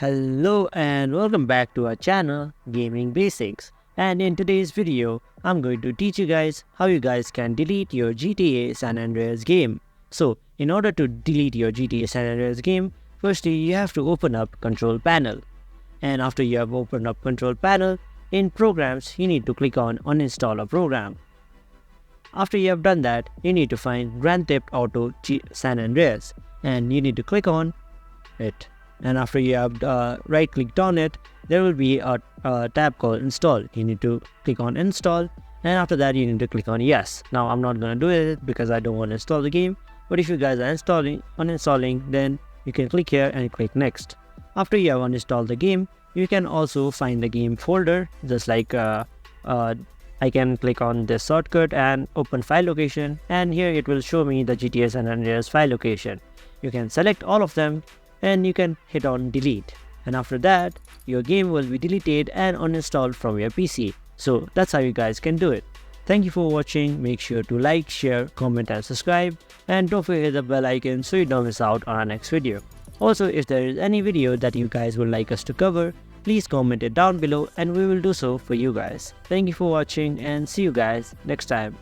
Hello and welcome back to our channel Gaming Basics, and in today's video I'm going to teach you guys how you guys can delete your GTA San Andreas game. So in order to delete your GTA San Andreas game, firstly you have to open up control panel, and after you have opened up control panel, in programs you need to click on uninstall a program. After you have done that, you need to find Grand Theft Auto San Andreas and you need to click on it. And after you have right clicked on it, there will be a tab called install. You need to click on install, and after that you need to click on yes. Now I'm not going to do it because I don't want to install the game, but if you guys are uninstalling, then you can click here and click next. After you have uninstalled the game, you can also find the game folder, just like I can click on this shortcut and open file location, and here it will show me the GTA San Andreas file location. You can select all of them and you can hit on delete, and after that your game will be deleted and uninstalled from your PC. So that's how you guys can do it. Thank you for watching. Make sure to like, share, comment and subscribe, and don't forget the bell icon so you don't miss out on our next video. Also, if there is any video that you guys would like us to cover, please comment it down below and we will do so for you guys. Thank you for watching and see you guys next time.